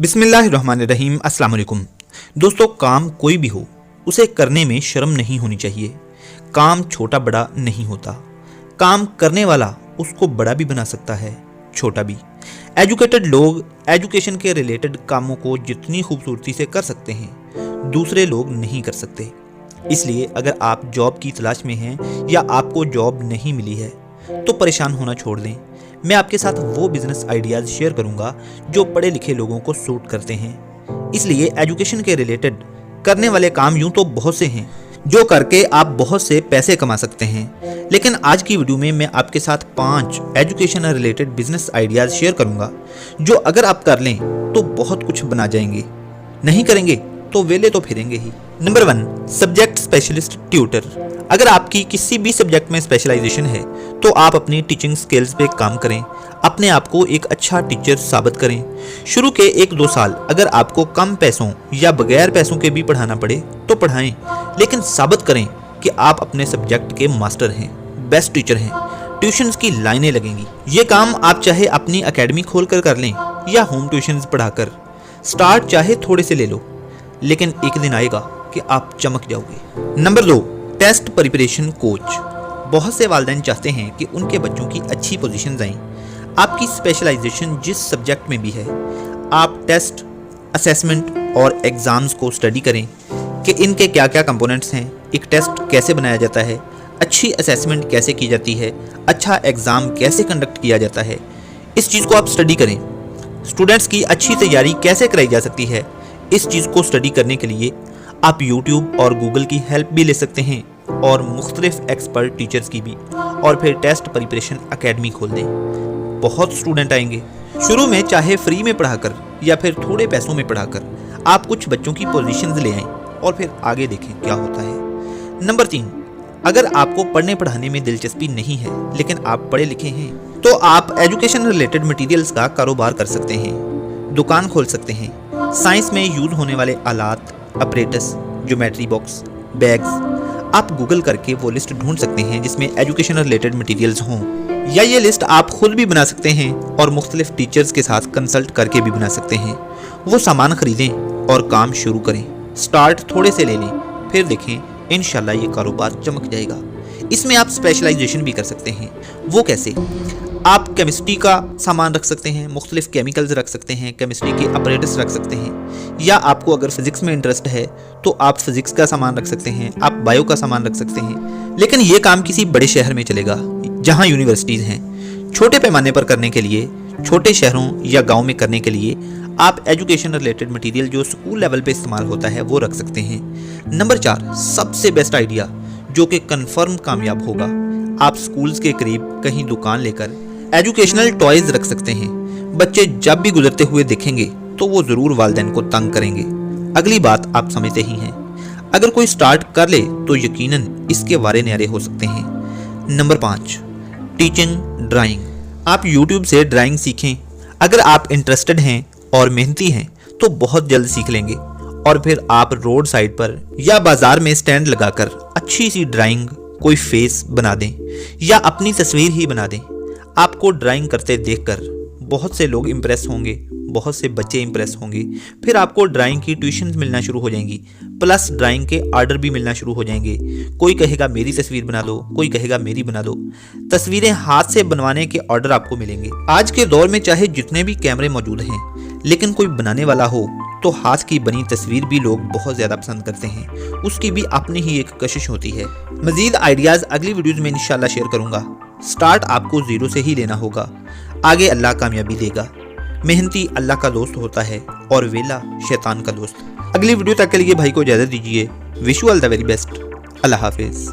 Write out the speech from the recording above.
बिस्मिल्लाहिर्रहमानिर्रहीम। अस्सलाम वालेकुम दोस्तों, काम कोई भी हो उसे करने में शर्म नहीं होनी चाहिए। काम छोटा बड़ा नहीं होता, काम करने वाला उसको बड़ा भी बना सकता है, छोटा भी। एजुकेटेड लोग एजुकेशन के रिलेटेड कामों को जितनी खूबसूरती से कर सकते हैं दूसरे लोग नहीं कर सकते। इसलिए अगर आप जॉब की तलाश में हैं या आपको जॉब नहीं मिली है तो परेशान होना छोड़ दें। मैं आपके साथ वो बिजनेस आइडियाज़ शेयर करूंगा जो पढ़े लिखे लोगों को सूट करते हैं। इसलिए एजुकेशन के रिलेटेड करने वाले काम यूं तो बहुत से हैं जो करके आप बहुत से पैसे कमा सकते हैं, लेकिन आज की वीडियो में मैं आपके साथ 5 education related business ideas share करूंगा जो अगर आप कर लें तो बहुत कुछ बना जाएंगे, नहीं करेंगे तो वेले तो फिरेंगे ही। Number 1, subject specialist tutor. अगर आपकी किसी भी सब्जेक्ट में स्पेशलाइजेशन है तो आप अपनी टीचिंग स्किल्स पे काम करें, अपने आप को एक अच्छा टीचर साबित करें। शुरू के 1-2 साल अगर आपको कम पैसों या बगैर पैसों के भी पढ़ाना पड़े तो पढ़ाएं, लेकिन साबित करें कि आप अपने सब्जेक्ट के मास्टर हैं, बेस्ट टीचर हैं। ट्यूशन्स की लाइनें लगेंगी। ये काम आप चाहे अपनी एकेडमी खोलकर कर लें या होम ट्यूशन्स पढ़ाकर। स्टार्ट चाहे थोड़े से ले लो, लेकिन एक दिन आएगा कि आप चमक जाओगे। Number 2, test preparation coach. बहुत से वालिदैन चाहते हैं कि उनके बच्चों की अच्छी पोजीशन आएं। आपकी स्पेशलाइजेशन जिस सब्जेक्ट में भी है, आप टेस्ट, असेसमेंट और एग्ज़ाम्स को स्टडी करें कि इनके क्या क्या कंपोनेंट्स हैं, एक टेस्ट कैसे बनाया जाता है, अच्छी असेसमेंट कैसे की जाती है, अच्छा एग्ज़ाम कैसे कंडक्ट किया जाता है। इस चीज़ को आप स्टडी करें। स्टूडेंट्स की अच्छी तैयारी कैसे कराई जा सकती है, इस चीज़ को स्टडी करने के लिए आप YouTube और Google की हेल्प भी ले सकते हैं और मुख्तलिफ एक्सपर्ट टीचर्स की भी, और फिर टेस्ट प्रिपरेशन एकेडमी खोल दें। बहुत स्टूडेंट आएंगे। शुरू में चाहे फ्री में पढ़ाकर या फिर थोड़े पैसों में पढ़ाकर आप कुछ बच्चों की पोजीशंस ले आएं और फिर आगे देखें क्या होता है। नंबर 3, अगर आपको पढ़ने पढ़ाने में दिलचस्पी नहीं है लेकिन आप पढ़े लिखे हैं तो आप एजुकेशन रिलेटेड मटीरियल्स का कारोबार कर सकते हैं, दुकान खोल सकते हैं। साइंस में यूज होने वाले आलात, अपरेटस, ज्योमेट्री बॉक्स, बैग्स, आप गूगल करके वो लिस्ट ढूंढ सकते हैं जिसमें एजुकेशन रिलेटेड मटेरियल्स हों, या ये लिस्ट आप खुद भी बना सकते हैं और मुख्तलिफ टीचर्स के साथ कंसल्ट करके भी बना सकते हैं। वो सामान खरीदें और काम शुरू करें। स्टार्ट थोड़े से ले लें, फिर देखें इंशाल्लाह ये कारोबार चमक जाएगा। इसमें आप स्पेशलाइजेशन भी कर सकते हैं। वो कैसे? आप केमिस्ट्री का सामान रख सकते हैं, मुख्तलिफ केमिकल्स रख सकते हैं, केमिस्ट्री के अपरेटस रख सकते हैं, या आपको अगर फिजिक्स में इंटरेस्ट है तो आप फिजिक्स का सामान रख सकते हैं, आप बायो का सामान रख सकते हैं। लेकिन ये काम किसी बड़े शहर में चलेगा जहाँ यूनिवर्सिटीज़ हैं। छोटे पैमाने पर करने के लिए, छोटे शहरों या गाँव में करने के लिए आप एजुकेशन रिलेटेड मटीरियल जो स्कूल लेवल पे इस्तेमाल होता है वो रख सकते हैं। नंबर 4, सबसे बेस्ट आइडिया जो कि कन्फर्म कामयाब होगा, आप स्कूल्स के करीब कहीं दुकान लेकर एजुकेशनल टॉयज रख सकते हैं। बच्चे जब भी गुजरते हुए देखेंगे तो वो ज़रूर वालिदैन को तंग करेंगे। अगली बात आप समझते ही हैं, अगर कोई स्टार्ट कर ले तो यकीनन इसके वारे न्यारे हो सकते हैं। Number 5, teaching drawing. आप YouTube से ड्राइंग सीखें। अगर आप इंटरेस्टेड हैं और मेहनती हैं तो बहुत जल्द सीख लेंगे, और फिर आप रोड साइड पर या बाजार में स्टैंड लगाकर अच्छी सी ड्राइंग, कोई फेस बना दें या अपनी तस्वीर ही बना दें। आपको ड्राइंग करते देखकर बहुत से लोग इम्प्रेस होंगे, बहुत से बच्चे इम्प्रेस होंगे। फिर आपको ड्राइंग की ट्यूशन मिलना शुरू हो जाएंगी, प्लस ड्राइंग के ऑर्डर भी मिलना शुरू हो जाएंगे। कोई कहेगा मेरी तस्वीर बना दो, कोई कहेगा मेरी बना दो। तस्वीरें हाथ से बनवाने के ऑर्डर आपको मिलेंगे। आज के दौर में चाहे जितने भी कैमरे मौजूद हैं, लेकिन कोई बनाने वाला हो तो हाथ की बनी तस्वीर भी लोग बहुत ज़्यादा पसंद करते हैं। उसकी भी अपनी ही एक कशिश होती है। मज़ीद आइडियाज़ अगली वीडियोज़ में इंशाल्लाह शेयर करूँगा। स्टार्ट आपको ज़ीरो से ही लेना होगा, आगे अल्लाह कामयाबी देगा। मेहनती अल्लाह का दोस्त होता है और वेला शैतान का दोस्त। अगली वीडियो तक के लिए भाई को इजाज़त दीजिए। Wish you all the very best. अल्लाह हाफिज़।